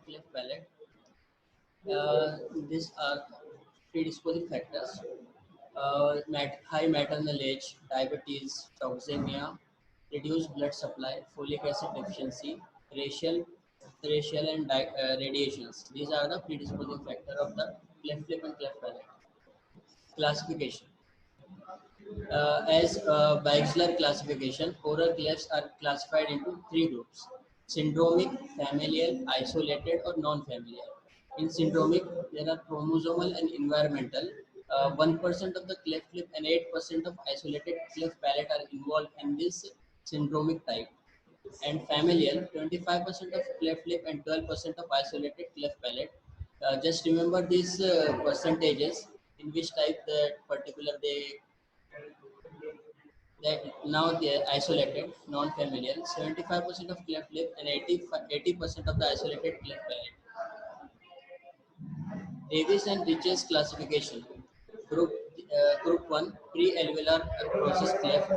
cleft palate. These are predisposing factors: high maternal age, diabetes, toxemia, reduced blood supply, folic acid deficiency, racial, racial and radiations. These are the predisposing factor of the cleft lip and cleft palate. Classification. As Beixler classification, oral clefts are classified into three groups: syndromic, familial, isolated, or non-familial. In syndromic, there are chromosomal and environmental. 1% of the cleft lip and 8% of isolated cleft palate are involved in this syndromic type. And familial, 25% of cleft lip and 12% of isolated cleft palate. Just remember these percentages in which type the particular they now they are isolated, non-familial, 75% of cleft lip and 80% of the isolated cleft palate. Davis and Rich's classification. Group Group 1, pre-alveolar process cleft,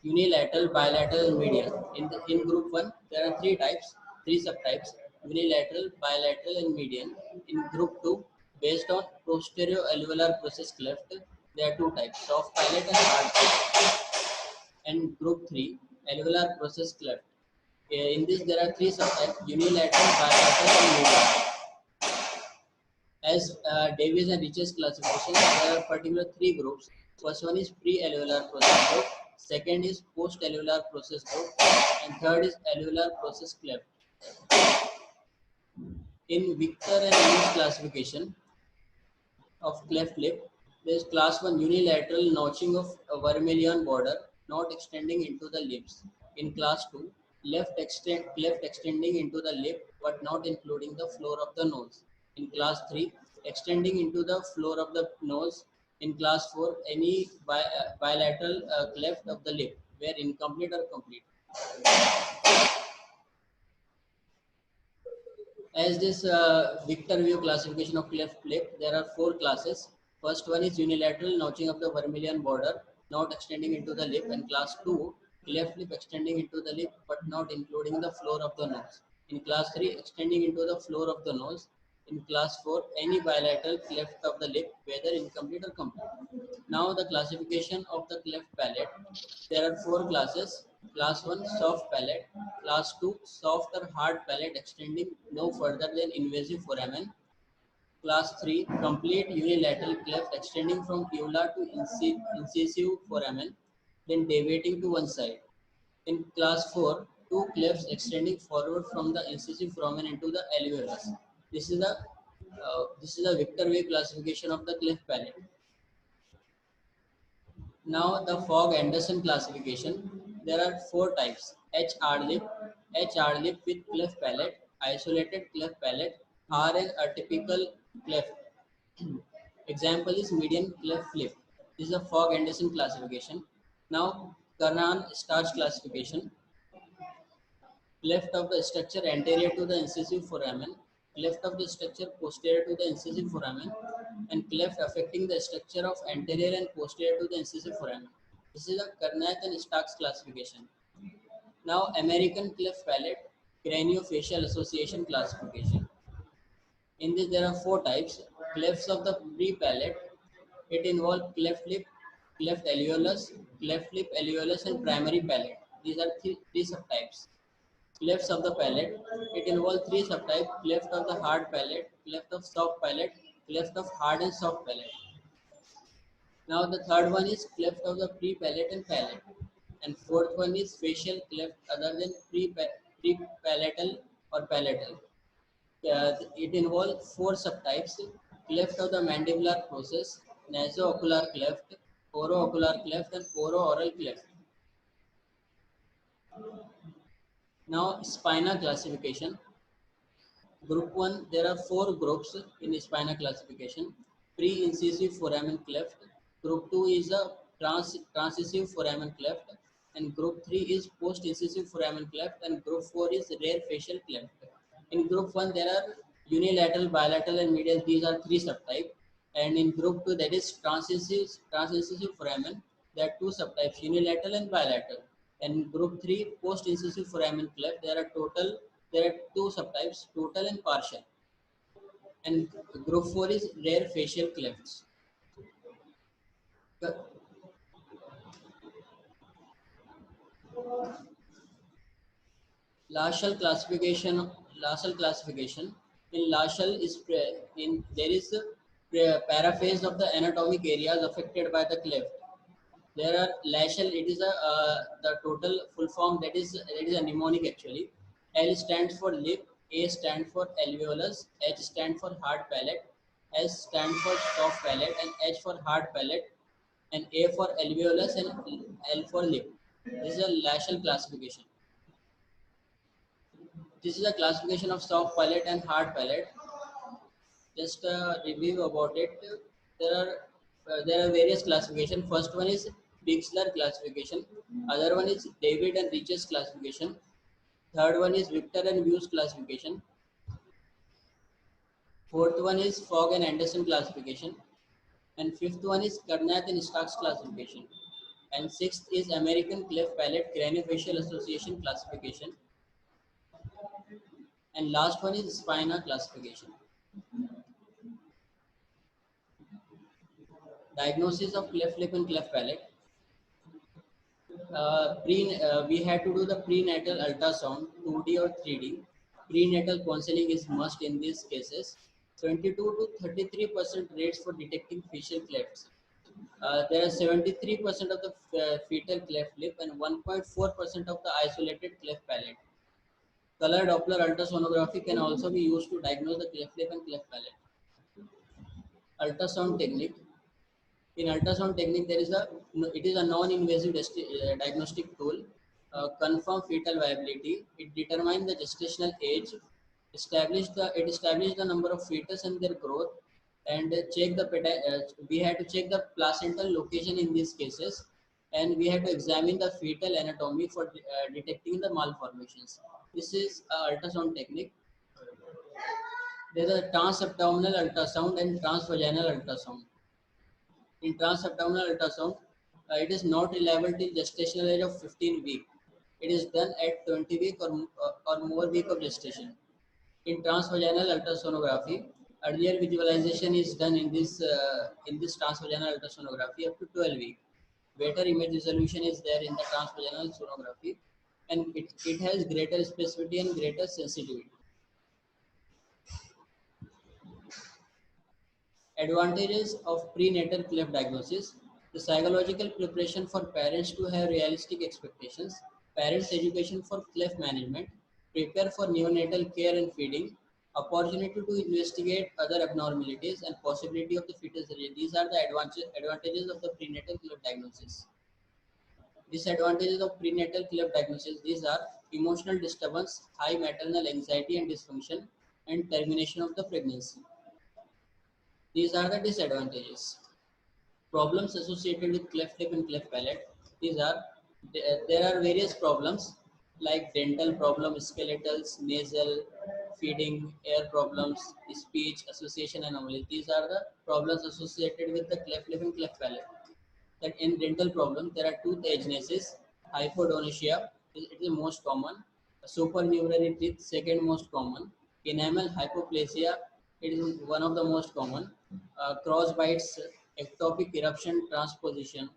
unilateral, bilateral, and median. In Group 1, there are three subtypes: unilateral, bilateral, and median. In Group 2, based on posterior alveolar process cleft, there are two types: soft palate and hard palate. And Group 3, alveolar process cleft. In this, there are three subtypes: unilateral, bilateral, and median. As Davis and Rich's classification, there are particular three groups. First one is pre-alveolar process group, second is post-alveolar process group, and third is alveolar process cleft. In Victor and Lewis classification of cleft lip, there is class 1 unilateral notching of a vermilion border not extending into the lips. In class 2, cleft extending into the lip but not including the floor of the nose. In class 3, extending into the floor of the nose. In class 4, any bilateral cleft of the lip where incomplete or complete. As this Victor view classification of cleft lip, there are four classes. First one is unilateral notching of the vermilion border, not extending into the lip, and class 2, cleft lip extending into the lip but not including the floor of the nose. In class 3, extending into the floor of the nose. In class 4, any bilateral cleft of the lip, whether incomplete or complete. Now the classification of the cleft palate. There are four classes. Class 1, soft palate. Class 2, soft or hard palate extending no further than invasive foramen. Class 3, complete unilateral cleft extending from uvula to incisive foramen, then deviating to one side. In class 4, two clefts extending forward from the incisive foramen into the alveolus. This is the Victor Way classification of the cleft palate. Now the Fogg-Anderson classification. There are four types: H-hard lip with cleft palate, isolated cleft palate, R and atypical cleft. Example is median cleft lip. This is a Fogg-Anderson classification. Now Kernan-Starch classification. Left of the structure anterior to the incisive foramen, left of the structure posterior to the incisive foramen, and cleft affecting the structure of anterior and posterior to the incisive foramen. This is a Kernath and Stark's classification. Now American cleft palate craniofacial association classification. In this there are four types: clefts of the pre-palate. It involves cleft lip, cleft alveolus, cleft lip alveolus, and primary palate. These are three subtypes. Clefts of the palate. It involves three subtypes: cleft of the hard palate, cleft of soft palate, cleft of hard and soft palate. Now the third one is cleft of the pre-palate and palate. And fourth one is facial cleft other than pre-palatal or palatal. It involves four subtypes: cleft of the mandibular process, nasoocular cleft, oroocular cleft, and oro-oral cleft. Now spina classification. Group 1, there are four groups in spina classification. Pre-incisive foramen cleft. Group 2 is a transitive foramen cleft. And Group 3 is post-incisive foramen cleft. And Group 4 is rare facial cleft. In Group 1, there are unilateral, bilateral, and medial. These are three subtypes. And in Group 2, that is transincisive foramen. There are two subtypes, unilateral and bilateral. And Group 3, post-incisive foramen cleft. There are total There are two subtypes, total and partial. And group 4 is rare facial clefts. The Laschel classification. Laschel classification. In Laschel is there is a paraphase of the anatomic areas affected by the cleft. There are Laschel. It is a the total full form that is a mnemonic actually. L stands for lip, A stands for alveolus, H stands for hard palate, S stands for soft palate, and H for hard palate, and A for alveolus and L for lip. This is a Laschel classification. This is a classification of soft palate and hard palate. Just a review about it. There are various classification. First one is Bixler classification. Other one is David and Riches classification. Third one is Victor and Hughes classification. Fourth one is Fogg and Anderson classification. And fifth one is Karnath and Stark's classification. And sixth is American Cleft Palate Craniofacial Association classification. And last one is Spina classification. Diagnosis of cleft lip and cleft palate. We had to do the prenatal ultrasound, 2D or 3D. Prenatal counseling is must in these cases. 22 to 33% rates for detecting facial clefts. There are 73% of the fetal cleft lip and 1.4% of the isolated cleft palate. Color Doppler ultrasonography can also be used to diagnose the cleft lip and cleft palate. Ultrasound technique. In ultrasound technique, it is a non-invasive diagnostic tool. Confirm fetal viability. It determines the gestational age. It established the number of fetus and their growth, and we had to check the placental location in these cases, and we had to examine the fetal anatomy for detecting the malformations. This is ultrasound technique. There is a transabdominal ultrasound and transvaginal ultrasound. In transabdominal ultrasound, it is not reliable till gestational age of 15 week. It is done at 20 week or more week of gestation. In transvaginal ultrasonography, earlier visualization is done in this transvaginal ultrasonography up to 12 week. Better image resolution is there in the transvaginal sonography, and it has greater specificity and greater sensitivity. Advantages of prenatal cleft diagnosis. The psychological preparation for parents to have realistic expectations. Parents' education for cleft management. Prepare for neonatal care and feeding. Opportunity to investigate other abnormalities and possibility of the fetus disease. These are the advantages of the prenatal cleft diagnosis. Disadvantages of prenatal cleft diagnosis. These are emotional disturbance, high maternal anxiety and dysfunction, and termination of the pregnancy. These are the disadvantages. Problems associated with cleft lip and cleft palate. These are there are various problems like dental problems, skeletals, nasal, feeding, air problems, speech, association anomalies. These are the problems associated with the cleft lip and cleft palate. That in dental problem, there are tooth agenesis, hypodontia, it is most common. Supernumerary teeth, second most common. Enamel hypoplasia, it is one of the most common. Cross bites, ectopic eruption transposition,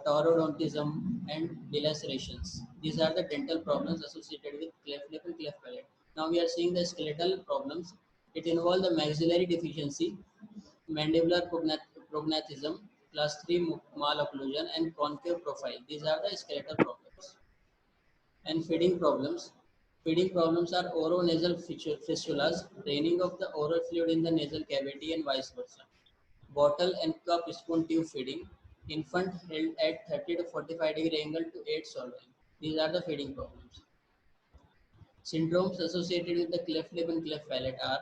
taurodontism, and delacerations. These are the dental problems associated with cleft lip and cleft palate. Now we are seeing the skeletal problems. It involves the maxillary deficiency, mandibular prognathism, class 3 malocclusion, and concave profile. These are the skeletal problems. And feeding problems. Feeding problems are oronasal fistulas, draining of the oral fluid in the nasal cavity and vice versa. Bottle and cup spoon tube feeding. Infant held at 30 to 45-degree angle to aid swallowing. These are the feeding problems. Syndromes associated with the cleft lip and cleft palate are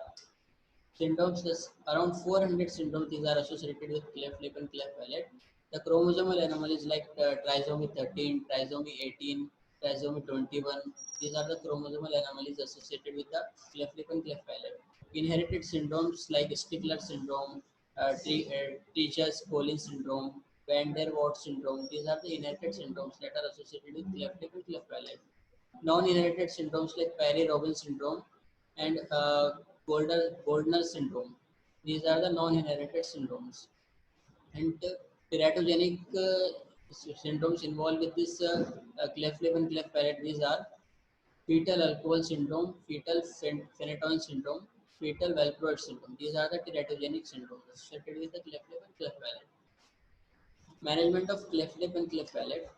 syndromes. There's around 400 syndromes. These are associated with cleft lip and cleft palate. The chromosomal anomalies like trisomy 13, trisomy 18, trisomy 21. These are the chromosomal anomalies associated with the cleft lip and cleft palate. Inherited syndromes like Stickler syndrome, Treacher's-Collins syndrome, Van der Waals syndrome. These are the inherited syndromes that are associated with cleft lip and cleft palate. Non-inherited syndromes like Parry-Robin syndrome and Goldner syndrome. These are the non-inherited syndromes. And teratogenic syndromes involved with this cleft lip and cleft palate. These are fetal alcohol syndrome, fetal phenytoin syndrome, fetal valproate syndrome. These are the teratogenic syndromes associated with the cleft lip and cleft palate. Management of cleft lip and cleft palate.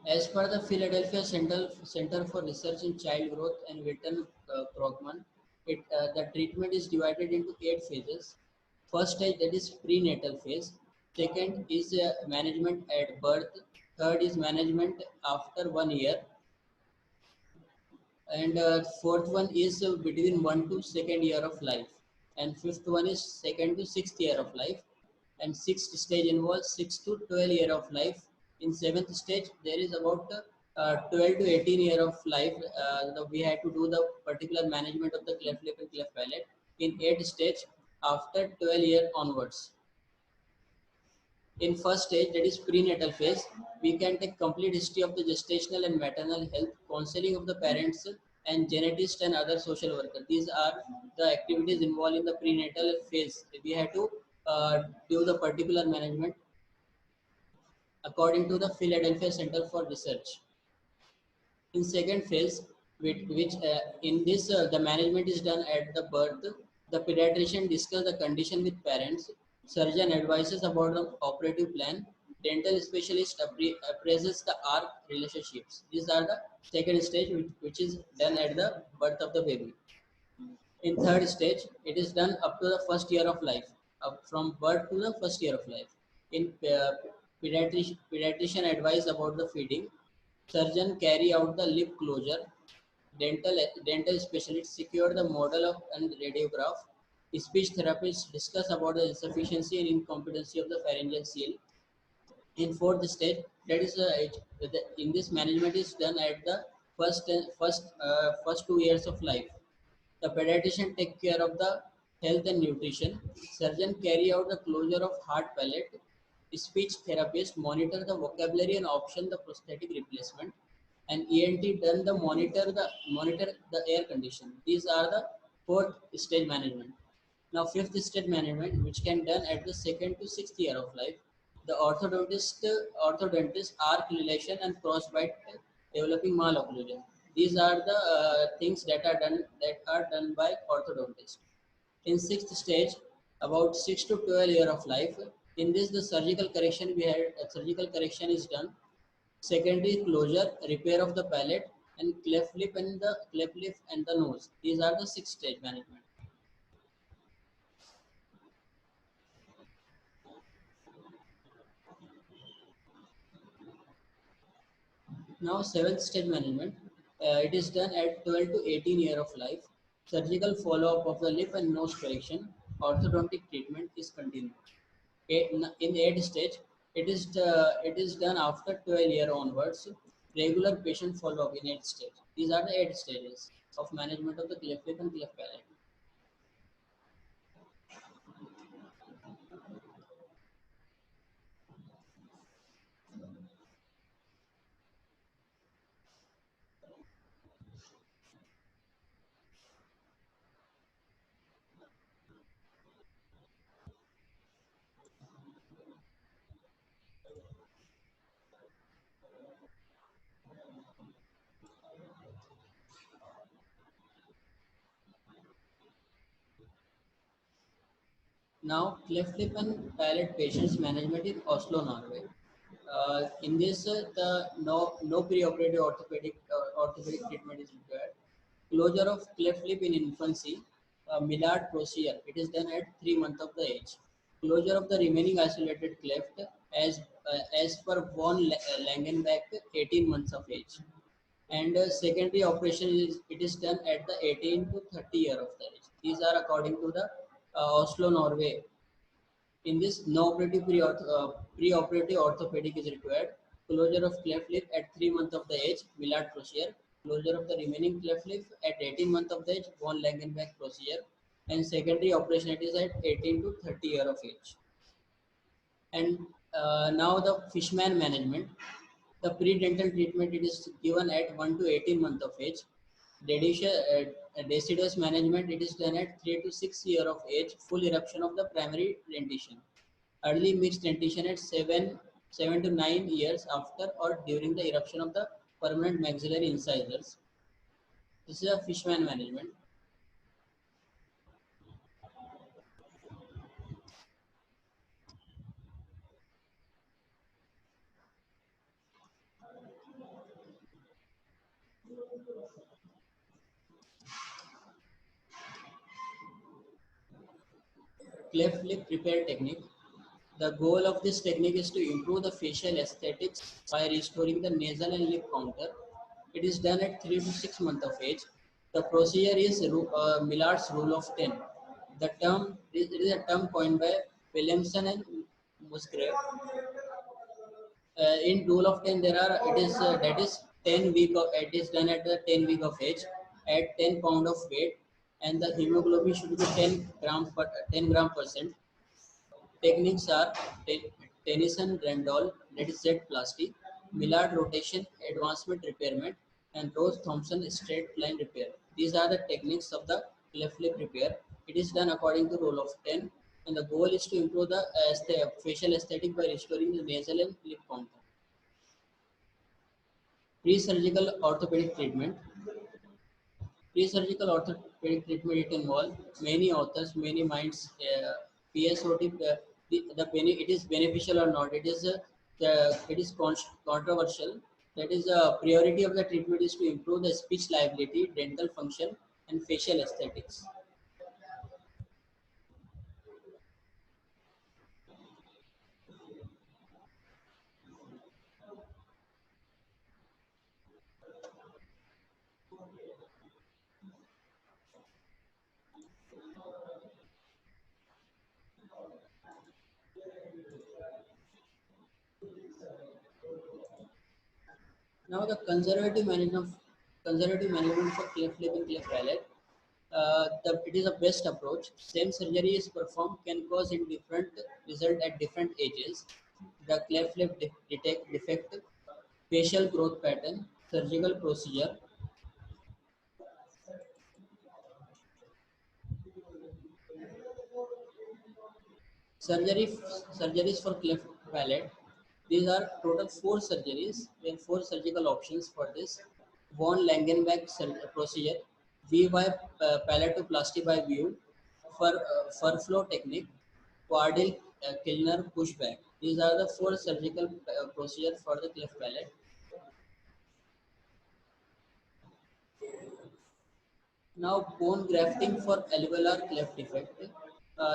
As per the Philadelphia Center for Research in Child Growth and Witten Krogman, the treatment is divided into 8 phases. First stage, that is prenatal phase. Second is management at birth. Third is management after 1 year. And fourth one is between 1 to 2nd year of life. And fifth one is 2nd to 6th year of life. And sixth stage involves 6 to 12 year of life. In seventh stage, there is about 12 to 18 year of life. We had to do the particular management of the cleft lip and cleft palate. In eighth stage, after 12 year onwards. In first stage, that is prenatal phase, we can take complete history of the gestational and maternal health, counseling of the parents, and geneticists and other social workers. These are the activities involved in the prenatal phase. We have to do the particular management according to the Philadelphia Center for Research. In second phase, which in this the management is done at the birth, the pediatrician discusses the condition with parents, surgeon advises about the operative plan, dental specialist appraises the ARC relationships. These are the second stage which is done at the birth of the baby. In third stage, it is done up to the first year of life, from birth to the first year of life. In pediatrician advice about the feeding, surgeon carry out the lip closure, dental specialist secure the model of and radiograph, speech therapists discuss about the insufficiency and incompetency of the pharyngeal seal. In fourth stage, that is in this management is done at the first 2 years of life. The pediatrician take care of the health and nutrition. Surgeon carry out the closure of hard palate. Speech therapist monitor the vocabulary and option the prosthetic replacement. And ENT done the monitor the air condition. These are the fourth stage management. Now fifth stage management, which can done at the 2nd to 6th year of life. The orthodontist arc relation and frostbite developing malocclusion. These are the things that are done by orthodontist. In sixth stage, about 6 to 12 year of life. In this, the surgical correction is done. Secondary closure, repair of the palate, and cleft lip and the nose. These are the six stage management. Now, seventh stage management, it is done at 12 to 18 year of life. Surgical follow-up of the lip and nose correction. Orthodontic treatment is continued. In eighth stage, it is done after 12 year onwards. Regular patient follow-up in eighth stage. These are the eight stages of management of the cleft lip and cleft palate. Now, cleft lip and palate patients management in Oslo, Norway. In this, the no preoperative orthopedic treatment is required. Closure of cleft lip in infancy, Millard procedure. It is done at 3 months of the age. Closure of the remaining isolated cleft as per von Langenbach, 18 months of age. And secondary operation is done at the 18 to 30 year of the age. These are according to the Oslo, Norway. In this, no preoperative orthopedic is required. Closure of cleft lip at 3 months of the age, Millard procedure. closure of the remaining cleft lip at 18 months of age, von Langenbeck procedure, and secondary operation it is at 18 to 30 year of age. And now the Fishman management. The pre-dental treatment it is given at 1 to 18 months of age. Deciduous management it is done at 3 to 6 year of age, full eruption of the primary dentition. Early mixed dentition at 7 to 9 years after or during the eruption of the permanent maxillary incisors. This is a Fishman management. Cleft lip repair technique. The goal of this technique is to improve the facial aesthetics by restoring the nasal and lip counter. It is done at 3 to 6 months of age. The procedure is Millard's rule of 10. It is a term coined by Williamson and Musgrave. In rule of 10, there are it is that is 10 week of it is done at the 10 week of age at 10 pound of weight, and the hemoglobin should be 10 gram percent. Techniques are Tennyson Randall, that is Z plasty, Millard rotation, advancement repairment, and Rose Thompson straight line repair. These are the techniques of the cleft lip repair. It is done according to rule of 10, and the goal is to improve the facial aesthetic by restoring the nasal and lip contour. Pre-surgical orthopedic treatment. Pre-surgical orthopedic treatment it involves many authors, many minds. PSOT, it is beneficial or not. It is controversial. That is the priority of the treatment is to improve the speech liability, dental function, and facial aesthetics. Now the conservative management for cleft lip and cleft palate. It is a best approach. Same surgery is performed can cause in different result at different ages. The cleft lip detect defect, facial growth pattern, surgical procedure. Surgery Surgeries for cleft palate. These are total four surgeries. There are four surgical options for this. Von Langenbeck procedure, VY palatoplasty by view, fur flow technique, Quardil Kilner pushback. These are the four surgical procedure for the cleft palate. Now, bone grafting for alveolar cleft defect.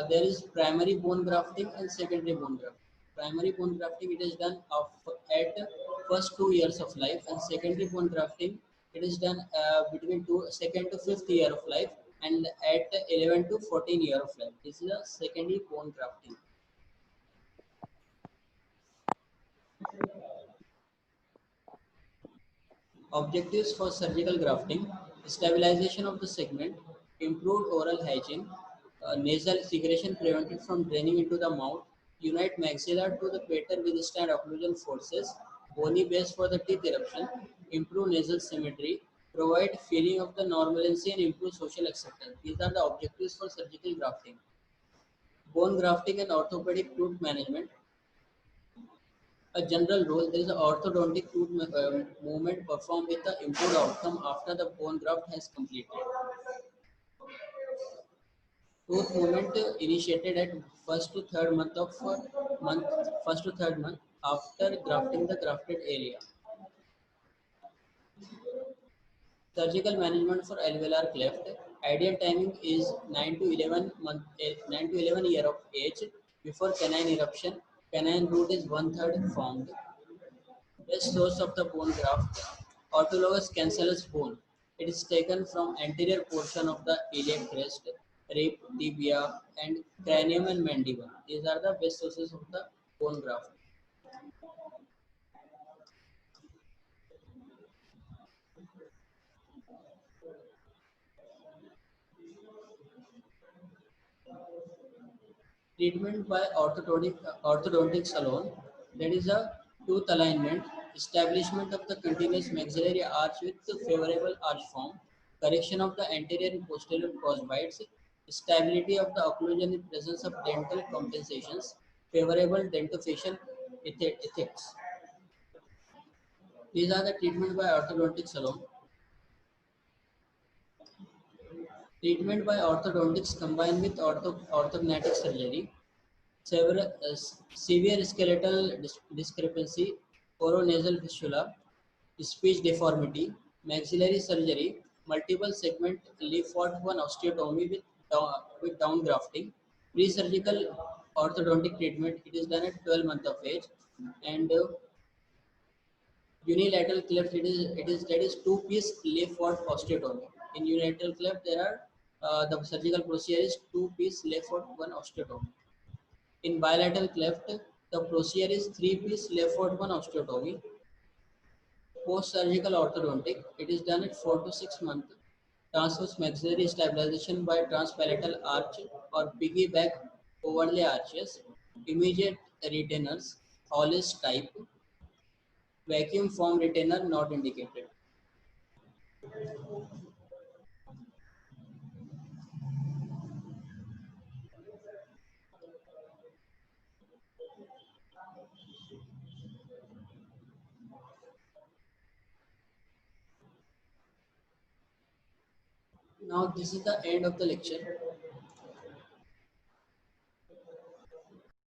There is primary bone grafting and secondary bone grafting. Primary bone grafting it is done at first 2 years of life, and secondary bone grafting it is done between second to fifth year of life, and at 11 to 14 year of life. This is a secondary bone grafting. Objectives for surgical grafting: stabilization of the segment, improved oral hygiene, nasal secretion prevented from draining into the mouth, unite maxilla to the better withstand occlusion forces, bony base for the teeth eruption, improve nasal symmetry, provide feeling of the normalcy and improve social acceptance. These are the objectives for surgical grafting. Bone grafting and orthopedic tooth management. A general rule, there is an orthodontic tooth movement performed with the improved outcome after the bone graft has completed. Tooth movement initiated at month, first to third month after grafting the grafted area. Surgical management for alveolar cleft. Ideal timing is 9 to 11 year of age before canine eruption. Canine root is one third formed. Best source of the bone graft, autologous cancellous bone. It is taken from anterior portion of the iliac crest, rib, tibia, and cranium and mandible. These are the best sources of the bone graft. Treatment by orthodontics alone, that is a tooth alignment, establishment of the continuous maxillary arch with favorable arch form, correction of the anterior and posterior crossbites, stability of the occlusion in presence of dental compensations, favorable dentofacial ethics. These are the treatment by orthodontics alone. Treatment by orthodontics combined with orthognathic surgery, severe skeletal discrepancy, coronasal fistula, speech deformity, maxillary surgery, multiple segment Lefort 1 osteotomy with down grafting, pre-surgical orthodontic treatment. It is done at 12 months of age, and unilateral cleft. It is that is two-piece Lefort osteotomy. In unilateral cleft, there are the surgical procedure is two-piece Lefort 1 osteotomy. In bilateral cleft, the procedure is three-piece Lefort 1 osteotomy. Post-surgical orthodontic, it is done at 4 to 6 months. Transverse maxillary stabilization by transpalatal arch or piggyback overlay arches. Immediate retainers, Hollis type. Vacuum form retainer not indicated. Now this is the end of the lecture.